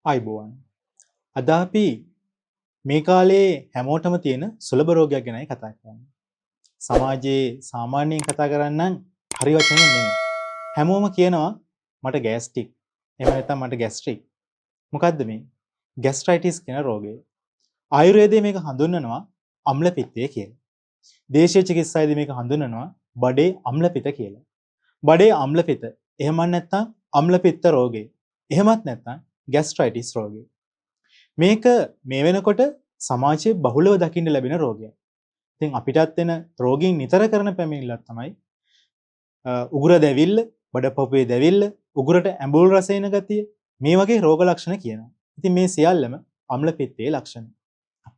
ආයිබෝවන්. අද අපි මේ කාලේ හැමෝටම තියෙන සුලභ රෝගයක් ගැනයි කතා කරන්නේ. සමාජයේ සාමාන්‍යයෙන් කතා කරන්නම් හරි වචනෙන් නෙමෙයි. හැමෝම කියනවා මට ගෑස්ට්‍රික්. එහෙම නැත්නම් මට ગેස්ට්‍රික්. මොකද්ද මේ? ગેස්ට්‍රයිටිස් කියන රෝගය. ආයුර්වේදයේ මේක හඳුන්වනවා අම්ල පිත්තය කියලා. දේශීය චිකිත්සාවේදී මේක හඳුන්වනවා බඩේ අම්ල පිත කියලා. බඩේ අම්ල පිත. එහෙම නැත්නම් අම්ල පිත්ත රෝගය. එහෙමත් නැත්නම් ગેස්ට්‍රයිටිස් රෝගය. මේක මේ වෙනකොට සමාජයේ බහුලව දකින්න ලැබෙන රෝගයක්. ඉතින් අපිටත් වෙන රෝගීන් නිතර කරන පැමිණිල්ලක් තමයි උගුර දැවිල්ල, බඩපොපේ දැවිල්ල, උගුරට ඇඹුල් රස එන ගතිය. මේ වගේ රෝග ලක්ෂණ කියනවා. ඉතින් මේ සියල්ලම අම්ල පිත්තේ ලක්ෂණ.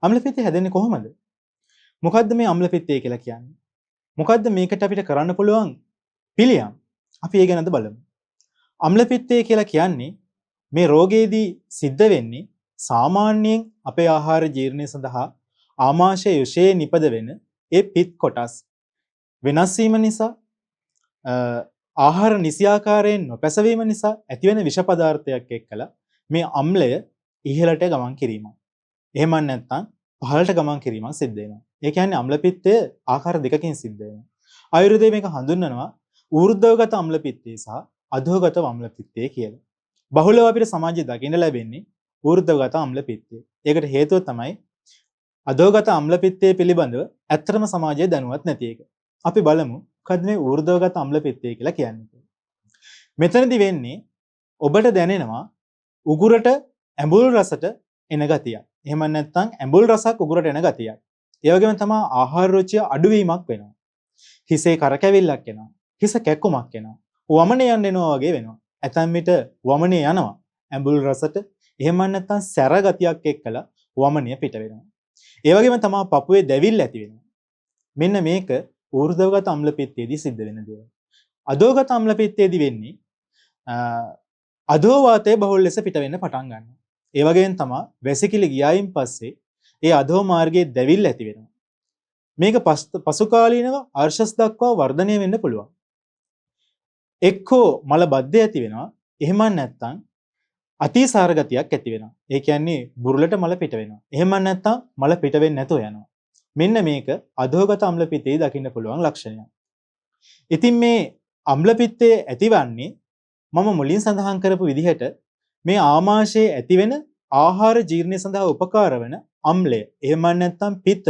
අම්ල පිත්තේ හැදෙන්නේ කොහොමද? මොකද්ද මේ අම්ල පිත්තේ කියලා කියන්නේ? මොකද්ද මේකට අපිට කරන්න පුළුවන් පිළියම්? අපි ඒ ගැනද බලමු. අම්ල පිත්තේ කියලා කියන්නේ මේ රෝගයේදී සිද්ධ වෙන්නේ සාමාන්‍යයෙන් අපේ ආහාර ජීර්ණය සඳහා ආමාශය යොෂයේ නිපද වෙන ඒ පිත් කොටස් වෙනස් වීම නිසා ආහාර නිසියාකාරයෙන් නොපැසවීම නිසා ඇතිවෙන විෂ පදාර්ථයක් එක්කලා මේ අම්ලය ඉහළට ගමන් කිරීම. එහෙම නැත්නම් පහළට ගමන් කිරීමක් සිද්ධ වෙනවා. ඒ කියන්නේ අම්ල පිත්තය ආකාර දෙකකින් සිද්ධ වෙනවා. ආයුර්වේදයේ මේක හඳුන්වනවා ඌර්ධවගත අම්ල පිත්තේ සහ අධෝගත අම්ල පිත්තේ කියලා. බහුලව අපිට සමාජයේ දකින්න ලැබෙන්නේ ඌර්ධවගත අම්ල පිත්තේ. ඒකට හේතුව තමයි අධෝගත අම්ල පිත්තේ පිළිබඳව ඇත්තටම සමාජයේ දැනුවත් නැති එක. අපි බලමු මොකද්ද මේ ඌර්ධවගත අම්ල පිත්තේ කියලා කියන්නේ. මෙතනදී වෙන්නේ ඔබට දැනෙනවා උගුරට ඇඹුල් රසට එන ගතියක්. එහෙම නැත්නම් ඇඹුල් රසක් උගුරට එන ගතියක්. ඒ වගේම තමයි ආහාර රුචිය අඩුවීමක් වෙනවා. හිසේ කරකැවිල්ලක් එනවා. හිස කැක්කුමක් එනවා. වමනේ යන්න එනවා වගේ වෙනවා. ඇතැම් විට වමනේ යනවා ඇඹුල් රසට. එහෙම නැත්නම් සැර ගතියක් එක්කලා වමනය පිට වෙනවා. ඒ වගේම තමයි පපුවේ දැවිල්ල ඇති වෙනවා. මෙන්න මේක ඌර්ධවගත අම්ල පිත්තේදී සිද්ධ වෙන දේවල්. අධෝගත අම්ල පිත්තේදී වෙන්නේ අධෝ වාතයේ බහුල ලෙස පිට වෙන්න පටන් ගන්නවා. ඒ වගේම තමයි වැසිකිලි ගියායින් පස්සේ ඒ අධෝ මාර්ගයේ දැවිල්ල ඇති වෙනවා. මේක පසු කාලීනව අර්ශස් දක්වා වර්ධනය වෙන්න පුළුවන්. එක්කෝ මල බද්ධය ඇති වෙනවා. එහෙම නැත්නම් අතිසාර ගතියක් ඇති වෙනවා. ඒ කියන්නේ බුරුලට මල පිට වෙනවා. එහෙම නැත්නම් මල පිට වෙන්නේ නැතුව යනවා. මෙන්න මේක අධෝගත අම්ල පිත්තේ දකින්න පුළුවන් ලක්ෂණයක්. ඉතින් මේ අම්ල පිත්තේ ඇතිවන්නේ මම මුලින් සඳහන් කරපු විදිහට මේ ආමාශයේ ඇතිවෙන ආහාර ජීර්ණය සඳහා උපකාර වන අම්ලය. එහෙම නැත්නම් පිත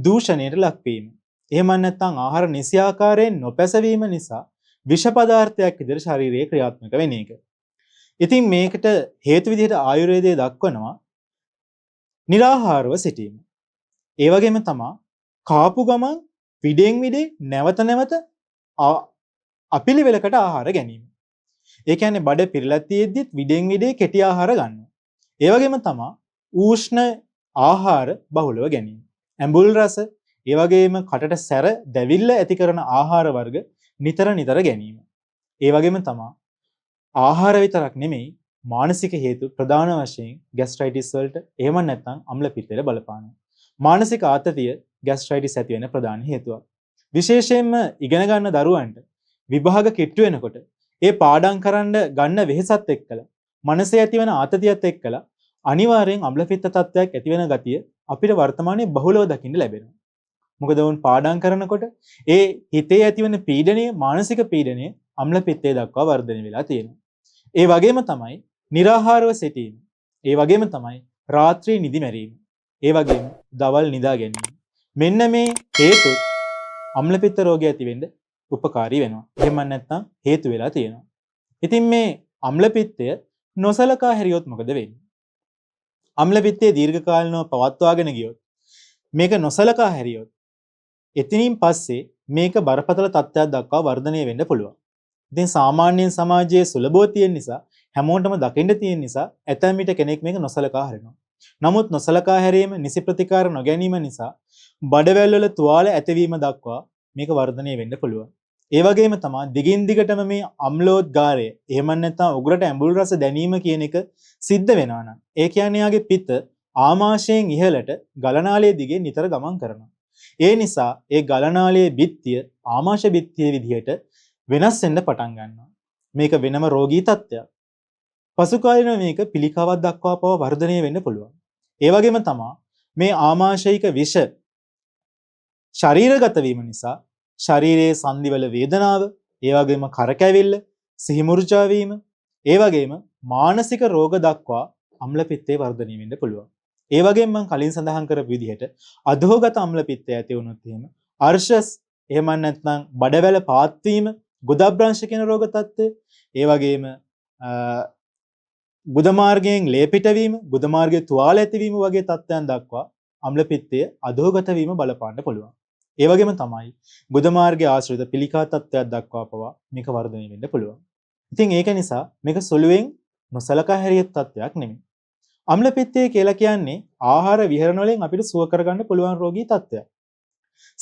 දූෂණයට ලක්වීම. එහෙම නැත්නම් ආහාර නිසියාකාරයෙන් නොපැසවීම නිසා විෂ පදාර්ථයක් විදිහට ශරීරයේ ක්‍රියාත්මක වෙන එක. ඉතින් මේකට හේතු විදිහට ආයුර්වේදයේ දක්වනවා නිරාහාරව සිටීම. ඒ වගේම තමයි කාපු ගමන් විඩෙන් විඩේ නැවත නැවත අපිලිවෙලකට ආහාර ගැනීම. ඒ කියන්නේ බඩ පිරලා තියෙද්දිත් විඩෙන් විඩේ කෙටි ආහාර ගන්නවා. ඒ වගේම තමයි උෂ්ණ ආහාර බහුලව ගැනීම. ඇඹුල් රස, ඒ වගේම කටට සැර දැවිල්ල ඇති කරන ආහාර වර්ග නිතර නිතර ගැනීම. ඒ වගේම තමයි ආහාර විතරක් නෙමෙයි මානසික හේතු ප්‍රධාන වශයෙන් ગેස්ට්‍රයිටිස් වලට එහෙම නැත්නම් අම්ල පිත්තේට බලපානවා. මානසික ආතතිය ગેස්ට්‍රයිටිස් ඇති වෙන ප්‍රධාන හේතුවක්. විශේෂයෙන්ම ඉගෙන ගන්න දරුවන්ට විභාග කිට්ටු වෙනකොට ඒ පාඩම් කරන්න ගන්න වෙහෙසත් එක්කලා මනසේ ඇතිවන ආතතියත් එක්කලා අනිවාර්යෙන් අම්ල පිත්ත තත්ත්වයක් ඇති වෙන ගතිය අපිට වර්තමානයේ බහුලව දකින්න ලැබෙනවා. මොකද වුන් පාඩම් කරනකොට ඒ හිතේ ඇතිවන පීඩනය, මානසික පීඩනය අම්ල පිත්තේ දක්වා වර්ධනය වෙලා තියෙනවා. ඒ වගේම තමයි निराहारව සිටීම. ඒ වගේම තමයි රාත්‍රී නිදි මැරීම. ඒ වගේම දවල් නිදා ගැනීම. මෙන්න මේ හේතු අම්ල පිත්ත රෝගය ඇති වෙන්න උපකාරී වෙනවා. එහෙම නැත්නම් හේතු වෙලා තියෙනවා. ඉතින් මේ අම්ල පිත්තය නොසලකා හැරියොත් මොකද වෙන්නේ? අම්ල පිත්තේ දීර්ඝ කාලිනව පවත්වාගෙන ගියොත් මේක නොසලකා හැරියොත් එතනින් පස්සේ මේක බරපතල තත්ත්වයක් දක්වා වර්ධනය වෙන්න පුළුවන්. ඉතින් සාමාන්‍යයෙන් සමාජයේ සුලභව තියෙන නිසා හැමෝටම දකින්න තියෙන නිසා ඇතැම් විට කෙනෙක් මේක නොසලකා හරිනවා. නමුත් නොසලකා හැරීම නිසි ප්‍රතිකාර නොගැනීම නිසා බඩවැල් වල තුවාල ඇතිවීම දක්වා මේක වර්ධනය වෙන්න පුළුවන්. ඒ වගේම තමයි දිගින් දිගටම මේ අම්ලෝද්ගාරය එහෙම නැත්නම් උගුරට ඇඹුල් රස දැනීම කියන එක සිද්ධ වෙනවා නම් ඒ කියන්නේ යාගේ පිත ආමාශයෙන් ඉහළට ගලනාලයේ දිගේ නිතර ගමන් කරනවා. ඒ නිසා ඒ ගලනාලයේ බිත්තිය ආමාශය බිත්තිය විදිහට වෙනස් වෙන්න පටන් ගන්නවා. මේක වෙනම රෝගී තත්ත්වයක්. පසු කාලීනව මේක පිළිකාවක් දක්වා පවා වර්ධනය වෙන්න පුළුවන්. ඒ වගේම තමයි මේ ආමාශයික විෂ ශරීරගත වීම නිසා ශරීරයේ සංදිවල වේදනාව, ඒ වගේම කරකැවිල්ල, සිහිමුර්ජා වීම, ඒ වගේම මානසික රෝග දක්වා අම්ල පිත්තේ වර්ධනය වෙන්න පුළුවන්. ඒ වගේම මම කලින් සඳහන් කරපු විදිහට අධෝගත අම්ල පිත්තය ඇති වුණොත් එහෙම අර්ශස් එහෙම නැත්නම් බඩවැල පාත් වීම, ගුදබ්‍රංශ කියන රෝග තත්ත්වය, ඒ වගේම ගුද මාර්ගයෙන් ලේ පිටවීම, ගුද මාර්ගයේ තුවාල ඇතිවීම වගේ තත්ත්වයන් දක්වා අම්ල පිත්තය අධෝගත වීම බලපාන්න පුළුවන්. ඒ වගේම තමයි ගුද මාර්ගයේ ආශ්‍රිත පිළිකා තත්ත්වයක් දක්වා පවා මේක වර්ධනය වෙන්න පුළුවන්. ඉතින් ඒක නිසා මේක සුළුවෙන් නොසලකා හැරිය යුතු තත්ත්වයක් නෙමෙයි. අම්ල පිත්තය කියලා කියන්නේ ආහාර විහරණ වලින් අපිට සුව කරගන්න පුළුවන් රෝගී තත්ත්වයක්.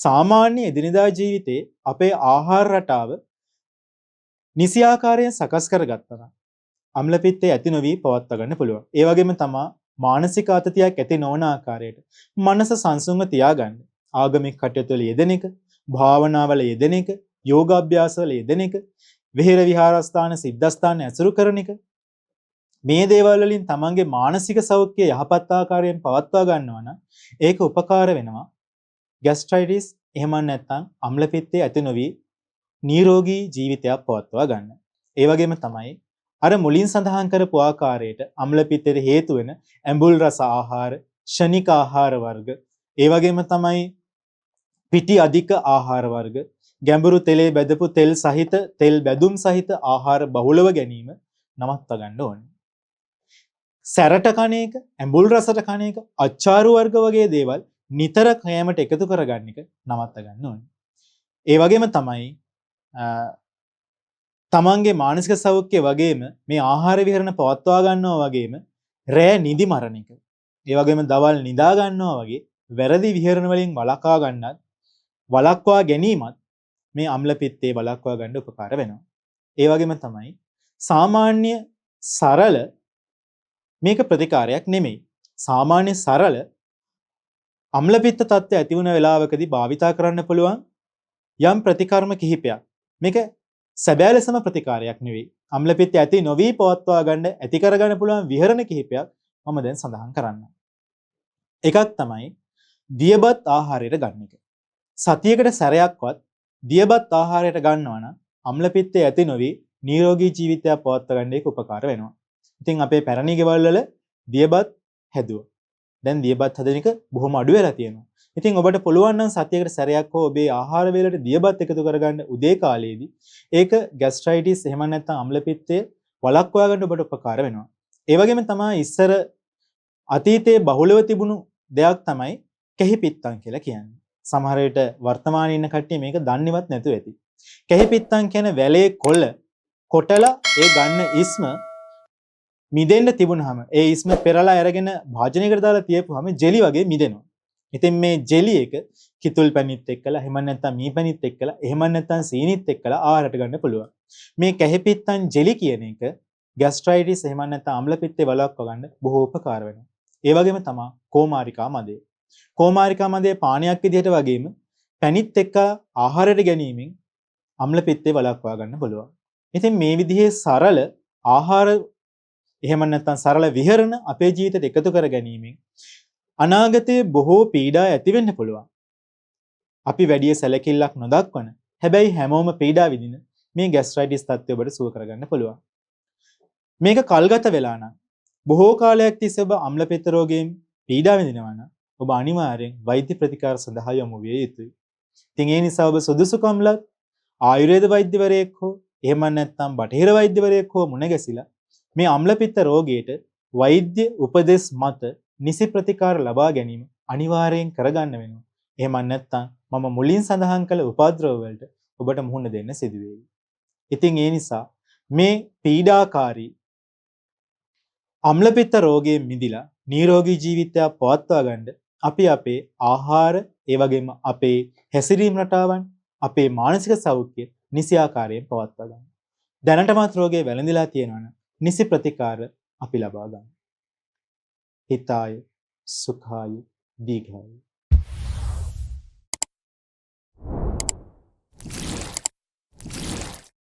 සාමාන්‍ය එදිනෙදා ජීවිතේ අපේ ආහාර රටාව නිසි ආකාරයෙන් සකස් කරගත්තා නම් අම්ල පිත්තේ ඇති නොවි පවත්වා ගන්න පුළුවන්. ඒ වගේම තමයි මානසික ආතතියක් ඇති නොවන ආකාරයට මනස සංසුන්ව තියාගන්න ආගමික කටයුතු වල යෙදෙන එක, භාවනාවල යෙදෙන එක, යෝගාභ්‍යාසවල යෙදෙන එක, විහෙර විහාරස්ථාන සිද්ධාස්ථාන ඇසුරු කරන එක, මේ දේවල් වලින් තමන්ගේ මානසික සෞඛ්‍යය යහපත් ආකාරයෙන් පවත්වා ගන්නවා නම් ඒක උපකාර වෙනවා ગેස්ට්‍රයිටිස් එහෙම නැත්නම් අම්ල පිත්තේ ඇති නොවි නිරෝගී ජීවිතයක් පවත්වා ගන්න. ඒ වගේම තමයි අර මුලින් සඳහන් කරපු ආකාරයට අම්ල පිත්තේට හේතු වෙන ඇඹුල් රස ආහාර, ෂණික ආහාර වර්ග, ඒ වගේම තමයි පිටි අධික ආහාර වර්ග, ගැඹුරු තෙලේ බැදපු තෙල් සහිත, තෙල් බැදුම් සහිත ආහාර බහුලව ගැනීම නවත්වා ගන්න ඕනේ. සැරට කණ එක, ඇඹුල් රසට කණ එක, අච්චාරු වර්ග වගේ දේවල් නිතර කෑමට එකතු කරගන්න එක නවත්වා ගන්න ඕනේ. ඒ වගේම තමයි තමන්ගේ මානසික සෞඛ්‍යය වගේම මේ ආහාර විහරණ පවත්වා ගන්නවා වගේම රැ නිදි මරණ එක. ඒ වගේම දවල් නිදා ගන්නවා වගේ වැරදි විහරණ වලින් වළක්වා ගැනීමත් මේ අම්ල පිත්තේ වළක්වා ගන්න උපකාර වෙනවා. ඒ වගේම තමයි සාමාන්‍ය සරල මේක ප්‍රතිකාරයක් නෙමෙයි. සාමාන්‍ය සරල අම්ල පිත්ත තත්ත්වය ඇති වුණ වෙලාවකදී භාවිතා කරන්න පුළුවන් යම් ප්‍රතිකර්ම කිහිපයක්. මේක සැබෑ ලෙසම ප්‍රතිකාරයක් නෙවෙයි. අම්ල පිත්තය ඇති නොවි පවත්වා ගන්න ඇති කරගන්න පුළුවන් විහරණ කිහිපයක් මම දැන් සඳහන් කරන්නම්. එකක් තමයි දියබත් ආහාරයට ගන්න එක. සතියකට සැරයක්වත් දියබත් ආහාරයට ගන්නවා නම් අම්ල පිත්තය ඇති නොවි නිරෝගී ජීවිතයක් පවත්වා ගන්න එක උපකාර වෙනවා. ඉතින් අපේ පැරණි ගෙවල් වල දියබත් හැදුවා. දැන් දියබත් හදන එක බොහොම අඩු වෙලා තියෙනවා. ඉතින් ඔබට පුළුවන් නම් සතියකට සැරයක් හෝ ඔබේ ආහාර වේලට දියබත් එකතු කරගන්න උදේ කාලයේදී ඒක ગેස්ට්‍රයිටිස් එහෙම නැත්නම් අම්ල පිත්තය වළක්වා ගන්න ඔබට උපකාර වෙනවා. ඒ වගේම තමයි ඉස්සර අතීතයේ බහුලව තිබුණු දෙයක් තමයි කෙහි පිත්තම් කියලා කියන්නේ. සමහර විට වර්තමානයේ ඉන්න කට්ටිය මේක දන්නේවත් නැතුව ඇති. කෙහි පිත්තම් කියන වැලේ කොටලා ඒ ගන්න ඉස්ම මිදෙන්න තිබුණාම ඒ ඉස්ම පෙරලා අරගෙන භාජනයකට දාලා තියපුවාම ජෙලි වගේ මිදෙනවා. ඉතින් මේ ජෙලි එක කිතුල් පැණිත් එක්කලා එහෙම නැත්නම් මී පැණිත් එක්කලා එහෙම නැත්නම් සීනිත් එක්කලා ආහාරයට ගන්න පුළුවන්. මේ කෙහි පිත්තම් ජෙලි කියන එක ગેස්ට්‍රයිටිස් එහෙම නැත්නම් අම්ල පිත්තේ වළක්වා ගන්න බොහෝ උපකාර වෙනවා. ඒ වගේම තමයි කෝමාරිකා මදය. කෝමාරිකා මදය පානයක් විදිහට වගේම පැණිත් එක්ක ආහාරයට ගැනීමෙන් අම්ල පිත්තේ වළක්වා ගන්න පුළුවන්. ඉතින් මේ විදිහේ සරල ආහාර එහෙම නැත්නම් සරල විහරණ අපේ ජීවිතයට එකතු කර ගැනීමෙන් අනාගතයේ බොහෝ පීඩා ඇති වෙන්න පුළුවන්. අපි වැඩි සැලකිල්ලක් නොදක්වන හැබැයි හැමෝම පීඩා විඳින මේ ગેස්ට්‍රයිටිස් තත්ත්වය ඔබට සුව කරගන්න පුළුවන්. මේක කල්ගත වෙලා නම් බොහෝ කාලයක් තිස්සේ ඔබ අම්ල පිත්ත රෝගයෙන් පීඩා විඳිනවා නම් ඔබ අනිවාර්යෙන් වෛද්‍ය ප්‍රතිකාර සඳහා යොමු විය යුතුයි. ඉතින් ඒ නිසා ඔබ සුදුසුකම්ලත් ආයුර්වේද වෛද්‍යවරයෙක් හෝ එහෙම නැත්නම් බටහිර වෛද්‍යවරයෙක් හෝ මුණ ගැසිලා මේ අම්ල පිත්ත රෝගයට වෛද්‍ය උපදෙස් මත නිසි ප්‍රතිකාර ලබා ගැනීම අනිවාර්යෙන් කරගන්න වෙනවා. එහෙම නැත්නම් මම මුලින් සඳහන් කළ උපද්‍රව වලට ඔබට මුහුණ දෙන්න සිදු වෙයි. ඉතින් ඒ නිසා මේ පීඩාකාරී අම්ල පිත්ත රෝගයෙන් මිදිලා නිරෝගී ජීවිතයක් පවත්වා ගන්න අපි අපේ ආහාර ඒ වගේම අපේ හැසිරීම රටාවන් අපේ මානසික සෞඛ්‍ය නිසි ආකාරයෙන් පවත්වා ගන්න. දැනටමත් රෝගය වැළඳිලා තියෙනවා නම් නිසි ප්‍රතිකාර අපි ලබා ගන්න. හිතාය සුඛාය දීඝාය